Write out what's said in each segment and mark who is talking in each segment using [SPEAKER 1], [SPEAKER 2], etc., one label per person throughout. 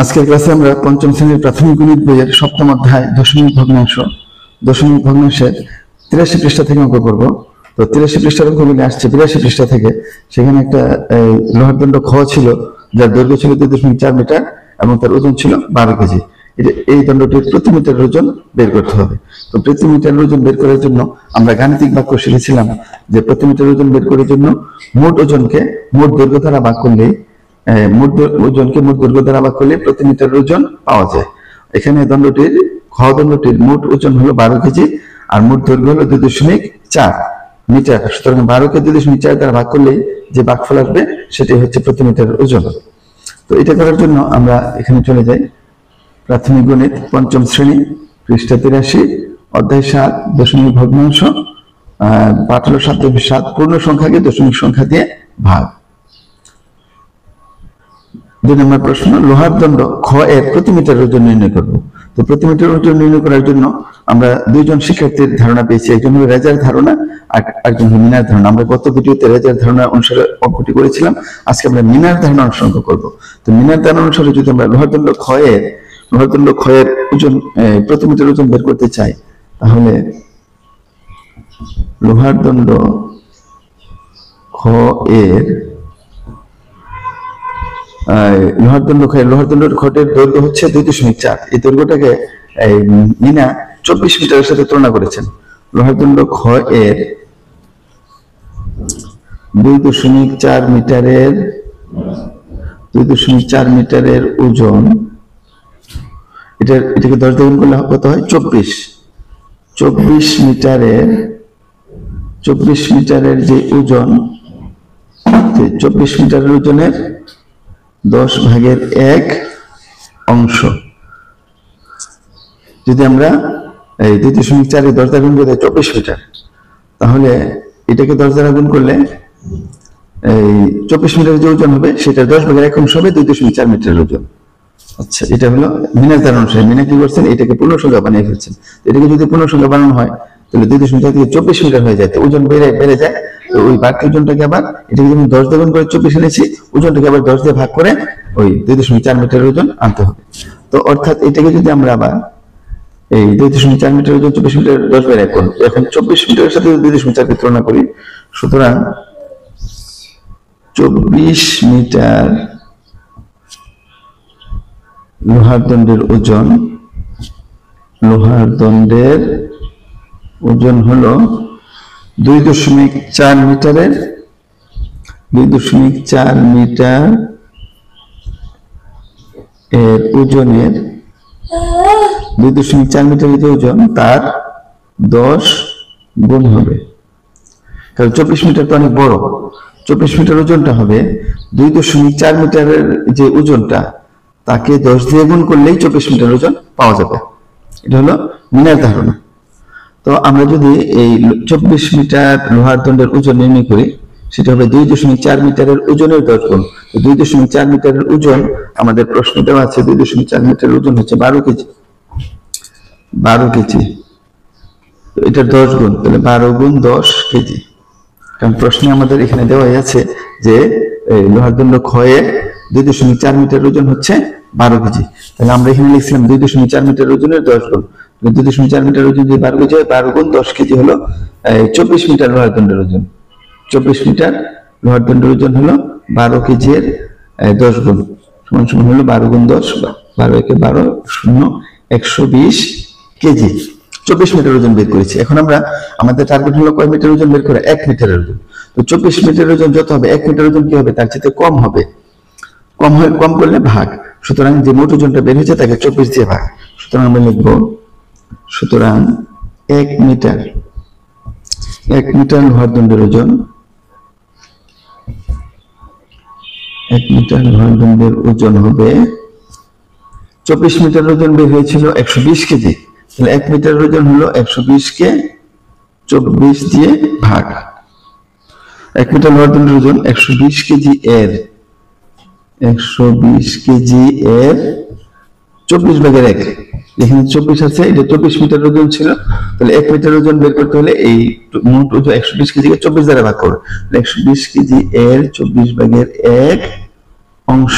[SPEAKER 1] আজকের ক্লাসে আমরা পঞ্চম শ্রেণীর প্রাথমিক গণিত বইয়ের সপ্তম অধ্যায় দশমিক ভগ্নাংশের 83 পৃষ্ঠা থেকে অঙ্ক করব। তো 83 পৃষ্ঠার অঙ্কগুলি আসছে 82 পৃষ্ঠা থেকে। সেখানে একটা লোহার দণ্ড খ ছিল, যার দৈর্ঘ্য ছিল 2.4 মিটার এবং তার ওজন ছিল 12 কেজি। এই দণ্ডটির প্রতি মিটার ওজন বের করতে হবে। তো প্রতি মিটার ওজন বের করার জন্য আমরা গাণিতিক বাক্য শিখেছিলাম যে প্রতি মিটার ওজন বের করার জন্য মোট ওজনকে মোট দৈর্ঘ্য দ্বারা ভাগ করলেই মোট দৈর্ঘ্য দ্বারা ভাগ করলে প্রতি মিটার ওজন পাওয়া যায়। এখানে খ দণ্ডটির মোট ওজন হলো 12 কেজি আর মোট দৈর্ঘ্য হলো 2.4 মিটার। সুতরাং 12কে 2.4 দ্বারা ভাগ করলেই যে ভাগফল আসবে সেটাই হচ্ছে প্রতি মিটার ওজন। তো এটা করার জন্য আমরা এখানে চলে যাই প্রাথমিক গণিত পঞ্চম শ্রেণী পৃষ্ঠা 83 অধ্যায় 7 দশমিক ভগ্নাংশ। পাঠ হলো 7 পূর্ণ সংখ্যাকে দশমিক সংখ্যা দিয়ে ভাগ। 2 নম্বর প্রশ্ন, লোহার দণ্ড খ এর প্রতি মিটার ওজন নির্ণয় করব। তো প্রতি মিটার ওজন নির্ণয় করার জন্য আমরা দুইজন শিক্ষার্থীর ধারণা পেয়েছি, একজন হলো রেজার ধারণা আর একজন হলো মিনার ধারণা। আমরা গত ভিডিওতে রেজার ধারণা অনুসারে অঙ্কটি করেছিলাম, আজকে আমরা মিনার ধারণা অনুসারে অঙ্ক করব। তো মিনার ধারণা অনুসারে যদি আমরা লোহার দণ্ড খ এর ওজন প্রতি মিটার ওজন বের করতে চাই, তাহলে লোহার দণ্ড খ এর লোহার দণ্ডের খটের দৈর্ঘ্য হচ্ছে 2.4। এই দৈর্ঘ্যটাকে মিনা 24 মিটারের সাথে তুলনা করেছেন। লোহার দণ্ড খ এর 2.4 মিটারের ওজন, এটাকে 10 দ্বারা গুণ করলে কত হয়? 24 মিটারের যে ওজন, 24 মিটারের ওজনের 10/1 অংশ। যদি আমরা এই 2.4 10 দ্বারা গুণ করে 24 মিটার, তাহলে এটাকে 10 দ্বারা গুণ করলে এই 24 মিটারের যে ওজন হবে সেটা 10/1 অংশ হবে 2.4 মিটারের ওজন। আচ্ছা, এটা হলো মিনার ধারণা অনুসারে। মিনা কি করছেন? এটাকে পূর্ণ সংখ্যা বানিয়ে ফেলছেন। এটাকে যদি পূর্ণ সংখ্যা বানানো হয় তাহলে 2.4 থেকে 24 মিটার হয়ে যায়, তো ওজন বেড়ে যায়। তো ওই বাকি ওজনটাকে আবার এটাকে যেমন 10 দিয়ে গুণ করে 24 এনেছি, ওজনটাকে আবার 10 দিয়ে ভাগ করে ওই 2.4 মিটারের ওজন আনতে হবে। তো অর্থাৎ এটাকে যদি আমরা আবার এই 2.4 মিটার ওজন 24 মিটার 10/1 করব, এখন 24 মিটারের সাথে 2.4 কে তুলনা করি, সুতরাং 24 মিটার লোহার দণ্ডের ওজন হলো 2.4 মিটার এর ওজনের 2.4 মিটারের যে ওজন তার 10 গুণ হবে। কারণ 24 মিটার তো অনেক বড়, 24 মিটার ওজনটা হবে 2.4 মিটারের যে ওজনটা তাকে 10 দিয়ে গুণ করলেই 24 মিটার ওজন পাওয়া যাবে। এটা হলো মিনার ধারণা। তো আমরা যদি এই 24 মিটার লোহার দণ্ডের ওজন নির্ণয় করি, সেটা হবে 2.4 মিটারের ওজনের 10 গুণ। 2.4 মিটারের ওজন আমাদের প্রশ্ন দেওয়া আছে, 2.4 মিটারের ওজন হচ্ছে 12 কেজি। তো এটার 10 গুণ, তাহলে 12 গুণ 10 কেজি। কারণ প্রশ্নে আমাদের এখানে দেওয়া আছে যে লোহার দণ্ড খ এর 2.4 মিটার ওজন হচ্ছে 12 কেজি। তাহলে আমরা এখানে লিখছিলাম 2.4 মিটার ওজনের 10 গুণ। 2.4 মিটার ওজন যদি 12 কেজি হয়, 12 গুণ 10 কেজি হলো 24 মিটার লোহার দণ্ডের ওজন। 24 মিটার লোহার দণ্ডের ওজন হলো 12 কেজি এর 10 গুণ, সমান হলো 12 গুণ 10, 12 একে 12, 0, 120 কেজি। 24 মিটার ওজন বের করেছি। এখন আমাদের টার্গেট হলো কয় মিটার ওজন বের করে? 1 মিটারের ওজন। তো 24 মিটার ওজন যত হবে 1 মিটার ওজন কি হবে? তার চেয়ে কম হবে। কম করলে ভাগ, সুতরাং যে মোট ওজনটা বের হয়েছে তাকে 24 দিয়ে ভাগ। সুতরাং আমরা লিখব, সুতরাং 1 মিটার লোহার দণ্ডের ওজন, 1 মিটার লোহার দণ্ডের ওজন হবে 24 মিটার ওজন বের হয়েছিল 120 কেজি। তাহলে 1 মিটার ওজন হলো 120 কে 24 দিয়ে ভাগ। 1 মিটার লোহার দণ্ডের ওজন 120 কেজি এর 24/1। এখানে 24 আছে, এটা 24 মিটার ওজন ছিল। তাহলে 1 মিটার ওজন বের করতে হলে এই মোট ওজন 120 কেজিকে 24 দ্বারা ভাগ করবে। 120 কেজি এর 24/1 অংশ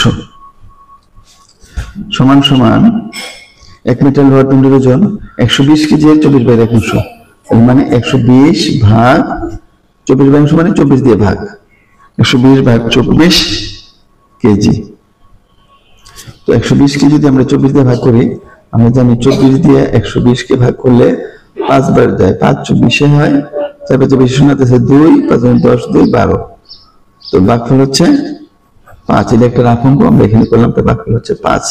[SPEAKER 1] সমান সমান 1 মিটার লোহার দণ্ডের ওজন 120 কেজি এর 24/1 মানে 120 ভাগ 24/1 মানে 24 দিয়ে ভাগ, 120 ভাগ 24 কেজি। তো 120 কে যদি আমরা 24 দিয়ে ভাগ করি, আমরা জানি 24 দিয়ে 120 কে ভাগ করলে 5 বার যায়, 5 24 হয়, 4 24 শূন্য আছে 2, 5 10 2 12। তো ভাগফল হচ্ছে 5। এটা একটা রাফ অঙ্ক আমরা এখানে করলাম, তো ভাগফল হচ্ছে 5।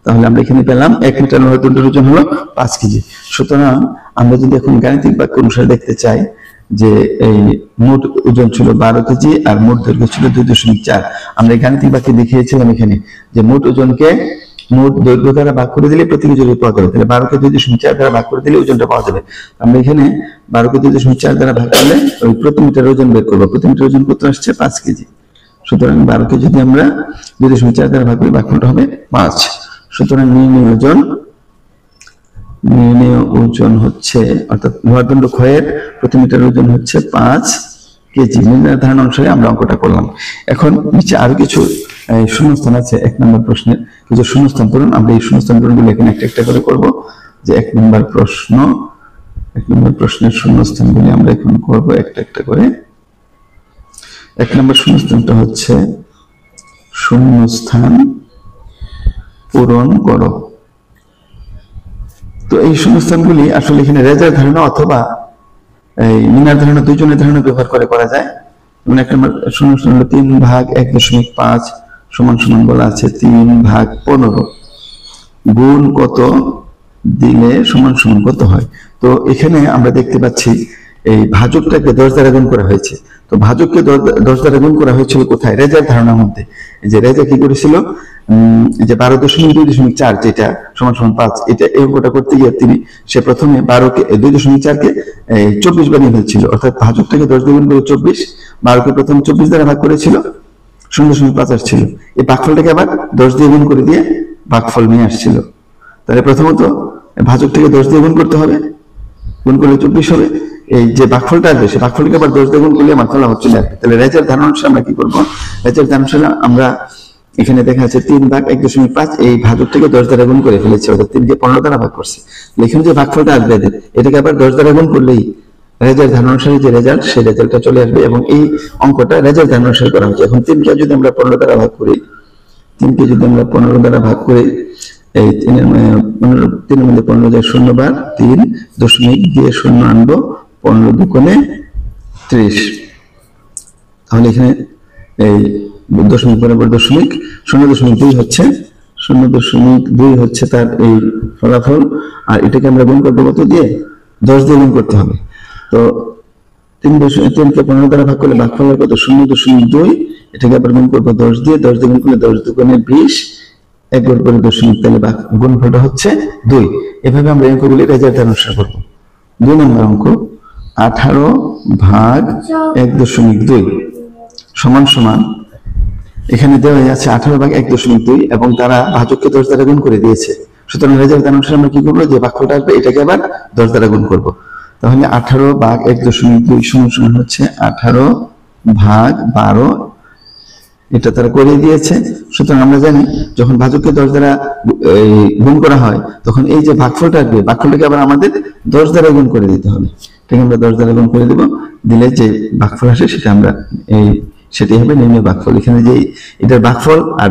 [SPEAKER 1] তাহলে আমরা এখানে পেলাম 1 মিটার লোহার দণ্ডের ওজন হলো 5 কেজি। সুতরাং আমরা যদি এখন গাণিতিক বাক্য অনুসারে দেখতে চাই যে এই মোট ওজন ছিল 12 কেজি আর মোট দৈর্ঘ্য ছিল 2.4, আমরা এই গাণিতিক বাক্যে দেখিয়েছিলাম এখানে যে মোট ওজনকে মোট দৈর্ঘ্য দ্বারা ভাগ করে দিলে প্রতি কেজি পাওয়া যাবে। তাহলে 12 কে 2.4 দ্বারা ভাগ করে দিলে ওজনটা পাওয়া যাবে। আমরা এখানে 12 কে 2.4 দ্বারা ভাগ করলে ওই প্রতি মিটার ওজন বের করবো। প্রতি মিটার ওজন কত আসছে? 5 কেজি। সুতরাং 12 কে যদি আমরা 2.4 দ্বারা ভাগ করি, ভাগফলটা হবে 5। সুতরাং নির্ণেয় ওজন হচ্ছে, অর্থাৎ লোহার দণ্ড ক্ষয়ের প্রতি মিটার ওজন হচ্ছে 5 কেজি। নির্ণয়ের ধারণা অনুসারে আমরা অঙ্কটা করলাম। এখন নিচে আরো কিছু শূন্যস্থান আছে। 1 নম্বর প্রশ্নের কিছু শূন্যস্থান পূরণ, আমরা এই শূন্যস্থান পূরণগুলো এখানে একটা একটা করে করব। যে 1 নম্বর প্রশ্নের শূন্যস্থানগুলি আমরা এখন করব একটা একটা করে। 1 নম্বর শূন্যস্থানটা হচ্ছে শূন্যস্থান পূরণ করো। তো এই শূন্যস্থানগুলি আসলে এখানে রেজার ধারণা অথবা এই মিনার ধারণা, দুইজনের ধারণা ব্যবহার করে করা যায়। যেমন 1 নম্বর শূন্যস্থান হলো 3 ভাগ 1.5 সমান সমান বলা আছে 3 ভাগ 15 গুণ কত দিলে সমান সমান কত হয়। তো এখানে আমরা দেখতে পাচ্ছি এই ভাজকটাকে 10 দ্বারা গুণ করা হয়েছে। তো ভাজককে 10 দ্বারা গুণ করা হয়েছিল কোথায়? রেজার ধারণার মধ্যে। যে রেজা কি করেছিল, যে 12.2.4 যেটা সমান সমান 5, এটা এই অঙ্কটা করতে গিয়ে সে প্রথমে 12 কে 2.4 কে 24 বানিয়ে ফেলছিল। অর্থাৎ ভাজকটাকে 10 দিয়ে গুণ করে 24, 12 কে প্রথম 24 দ্বারা ভাগ করেছিল, 0.5 আসছিল। এই ভাগফলটাকে আবার 10 দিয়ে গুণ করে দিয়ে ভাগফল নিয়ে আসছিল। তাহলে প্রথমত ভাজকটাকে 10 দিয়ে গুণ করতে হবে, গুণ করলে 24 হবে। এই যে ভাগফলটা আসবে সে ভাগফলটাকে আবার 10 দিয়ে গুণ করলে আমার ফলাফল চলে আসবে। তাহলে রেজার ধারণা অনুসারে আমরা কি করবো? রেজার ধারণা অনুসারে আমরা এখানে দেখা যাচ্ছে 3 ভাগ 1.5 এই ভাজকটাকে 10 দ্বারা গুণ করে ফেলেছে, অর্থাৎ 3 কে 15 দ্বারা ভাগ করছে। এখানে যে ভাগফলটা আসবে এটাকে আবার 10 দ্বারা গুণ করলেই রেজার ধারণা অনুসারে যে রেজাল্ট, সেই রেজাল্টটা চলে আসবে। এবং এই অঙ্কটা রেজার ধারণা অনুসারে করা হচ্ছে। এখন 3 কে যদি আমরা 15 দ্বারা ভাগ করি, 3 কে যদি আমরা 15 দ্বারা ভাগ করি, এই 3 মধ্যে 15 যায় 0 বার, 3 দশমিক দিয়ে 0 আনবো, 15 দুগুণে 30। তাহলে এখানে এই দশমিক বরাবর দশমিক 0.2 হচ্ছে, 0.2 হচ্ছে তার এই ফলাফল। আর এটাকে আমরা গুণ করবো কত দিয়ে? 10 দিয়ে গুণ করতে হবে। তো 3 কে 15 দ্বারা ভাগ করলে ভাগফল হবে কত? 0.2। এটাকে আবার গুণ করবো 10 দিয়ে, 10 দিয়ে গুণ করলে 10 দুগুণে 20, 1 গুণ করে দশমিক, তাহলে গুণফলটা হচ্ছে 2। এভাবে আমরা অঙ্কগুলি রেজার ধারণা অনুসারে করবো। 2 নম্বর অঙ্ক 18 ভাগ 1.2 সমান সমান, এখানে দেওয়া আছে 18 ভাগ 1.2 এবং তারা ভাজককে 10 দ্বারা গুণ করে দিয়েছে। সুতরাং রেজাল্ট অনুসারে আমরা কি করবো? যে ভাগফলটা আসবে এটাকে আবার 10 দ্বারা গুণ করব। তাহলে 18 ভাগ 1.2 সমান সমান হচ্ছে 18 ভাগ 12, এটা তারা করে দিয়েছে। সুতরাং আমরা জানি যখন ভাজককে 10 দ্বারা গুণ করা হয় তখন এই যে ভাগফলটা আসবে, ভাগফলটাকে আবার আমাদের 10 দ্বারা গুণ করে দিতে হবে। এটাকে আমরা 10 দ্বারা গুণ করে দেবো, দিলে যে ভাগফল আসে সেটা আমরা সেটি হবে নির্ণয় ভাগফল। এখানে যে এটার ভাগফল আর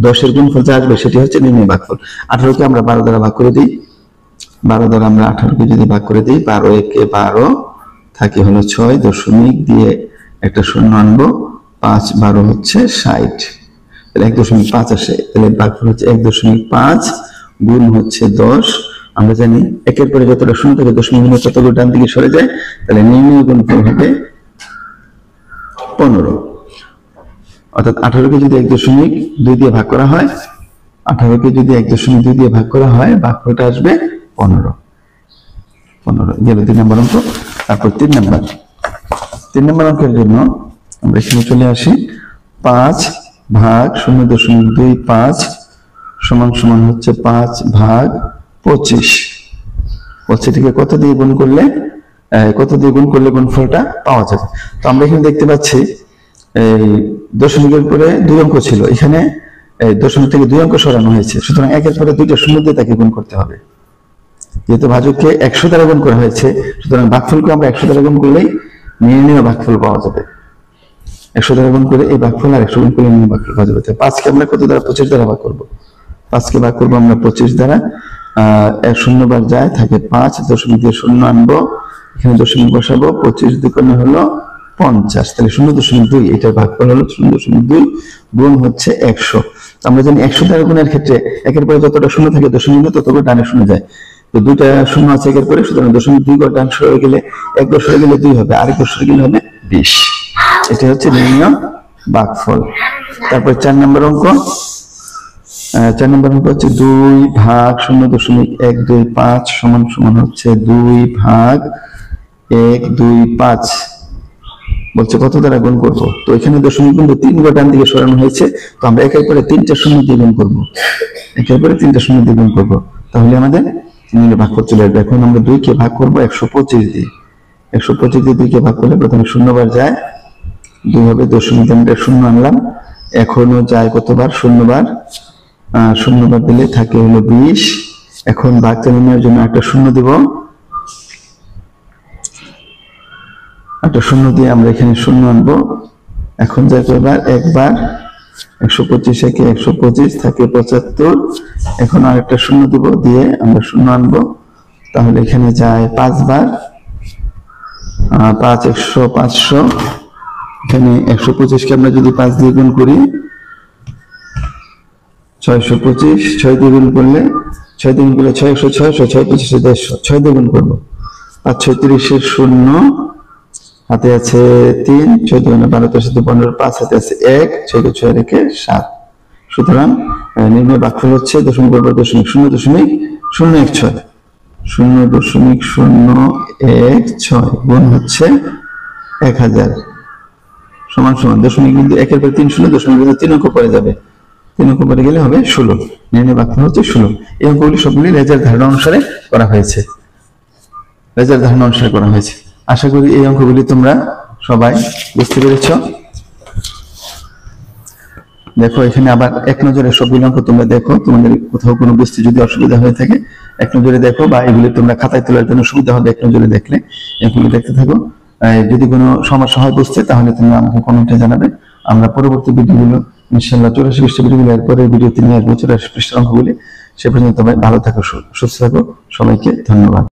[SPEAKER 1] 10 এর গুণফল যা আসবে সেটি হচ্ছে নির্ণয় ভাগফল। 18 কে আমরা 12 দ্বারা ভাগ করে দিই, 12 দ্বারা আমরা 18 কে যদি ভাগ করে দিই, 12 একে 12 থাকে হলো 6, দশমিক দিয়ে একটা 0 আনবো, 5 12 হচ্ছে 60, তাহলে 1.5 আসে। তাহলে ভাগফল হচ্ছে 1.5 গুণ হচ্ছে 10। আমরা জানি একের পরে যতটা শূন্য থাকে দশমিক গুণে ততগুলো ডান দিকে সরে যায়, তাহলে নির্ণয় গুণফল হবে 15। অর্থাৎ 18 কে যদি 1.2 দিয়ে ভাগ করা হয়, 18 কে যদি 1.2 দিয়ে ভাগ করা হয়, ভাগফলটা আসবে 15। গেল 2 নম্বর অঙ্ক। তারপর 3 নম্বর অঙ্কের জন্য আমরা এখানে চলে আসি। 5 ভাগ 0.25 সমান সমান হচ্ছে 5 ভাগ 25। এটাকে কত দিয়ে গুণ করলে গুণফলটা পাওয়া যাবে? তো আমরা এখানে দেখতে পাচ্ছি এই দশমিকের পরে 2 অঙ্ক ছিল, এখানে এই দশমিক থেকে 2 অঙ্ক সরানো হয়েছে, সুতরাং একের পরে দুইটা শূন্য দিয়ে তাকে গুণ করতে হবে। যেহেতু ভাজককে 100 দ্বারা গুণ করা হয়েছে, সুতরাং ভাগফলকে আমরা 100 দ্বারা গুণ করলেই নির্ণীয় ভাগফল পাওয়া যাবে। 100 দ্বারা গুণ করে এই ভাগফল আর 100 গুণ করলে নির্ণীয় ভাগফল পাওয়া যাবে। 5কে আমরা কত দ্বারা? 25 দ্বারা ভাগ করবো। 5কে ভাগ করবো আমরা 25 দ্বারা। 0 বার যায়, থাকে 5, দশমিক দিয়ে 0 আনবো, এখানে দশমিক বসাবো, 25 দুগুণে হলো 50, তাহলে 0.2, এটার ভাগফল হলো 0.2 গুণ হচ্ছে 100। আমরা জানি 100 দ্বারা গুণের ক্ষেত্রে একের পরে যতটা শূন্য থাকে দশমিক ততটা ডানে শূন্য যায়, তো দুইটা শূন্য আছে একের পরে, সুতরাং 0.2 ঘর ডান সরে গেলে 1 ঘর সরে গেলে 2 হবে, আরেক ঘর সরে গেলে হবে 20। এটা হচ্ছে নির্ণীয় ভাগফল। তারপর 4 নম্বর অঙ্ক। 4 নম্বর অঙ্ক হচ্ছে 2 ভাগ 0.125 সমান সমান হচ্ছে 2 ভাগ 125। বলছে কত দ্বারা গুণ করবো? তো এখানে দশমিক বিন্দু 3 ঘর ডান দিকে সরানো হয়েছে, তো আমরা একের পরে 3টা শূন্য দিয়ে গুণ করবো, একের পরে 3টা শূন্য দিয়ে গুণ করবো, তাহলে আমাদের নির্ণীয় ভাগফল চলে আসবে। এখন আমরা 2কে ভাগ করবো 125 দিয়ে। 125 দিয়ে 2কে ভাগ করলে প্রথমে 0 বার যায়, 2 হবে, দশমিক আমরা 0 আনলাম, এখনো যায় কতবার? 0 বার। 0 বার দিলে থাকে হলো 20। এখন ভাগটা নির্ণয়ের জন্য একটা শূন্য দিব, একটা শূন্য দিয়ে আমরা এখানে 0 আনবো। এখন যায় কয়বার? একবার। 125 একে 125 থাকে 75। এখন আরেকটা শূন্য দিব, দিয়ে আমরা 0 আনবো, তাহলে এখানে যায় 5 বার। 5 100 500, এখানে 125কে আমরা যদি 5 দিয়ে গুণ করি 625, 6 দিয়ে গুণ করলে 6 দিয়ে গুণ করলে 6 100 600, 6 25 150, 6 দিয়ে গুণ করবো। 5 6 30 0, হাতে আছে 3, 6 2 12 3 7 15, 5 হাতে আছে 1, 6 6 রেখে 7। সুতরাং নির্ণয় ভাগফল হচ্ছে দশমিক বর্গ দশমিক 0.016 0.016 গুণ হচ্ছে 1000 সমান সমান দশমিক বিন্দু 1-এর পরে 3 শূন্য, দশমিক বিন্দু 3 অঙ্ক পরে যাবে, 3 অঙ্ক পরে গেলে হবে 16। নির্ণয় ভাগফল হচ্ছে 16। এই অঙ্কগুলি সবগুলি রেজার ধারণা অনুসারে করা হয়েছে, রেজার ধারণা অনুসারে করা হয়েছে। আশা করি এই অঙ্কগুলি তোমরা সবাই বুঝতে পেরেছ। দেখো এখানে আবার এক নজরে সবগুলো অঙ্ক তোমরা দেখো, তোমাদের কোথাও কোনো বুঝতে যদি অসুবিধা হয়ে থাকে এক নজরে দেখো, বা এগুলি তোমরা খাতায় তোলার জন্য সুবিধা হবে এক নজরে দেখলে। এগুলো দেখতে থাকো। যদি কোনো সমস্যা হয় বুঝতে, তাহলে তোমরা আমাকে কমেন্টে জানাবে। আমরা পরবর্তী ভিডিওগুলো ইনশাআল্লাহ 84 পৃষ্ঠা ভিডিওগুলো এরপরের ভিডিওতে নিয়ে আসবো 84 পৃষ্ঠার অঙ্কগুলি। সে পর্যন্ত ভালো থাকো, সুস্থ থাকো। সবাইকে ধন্যবাদ।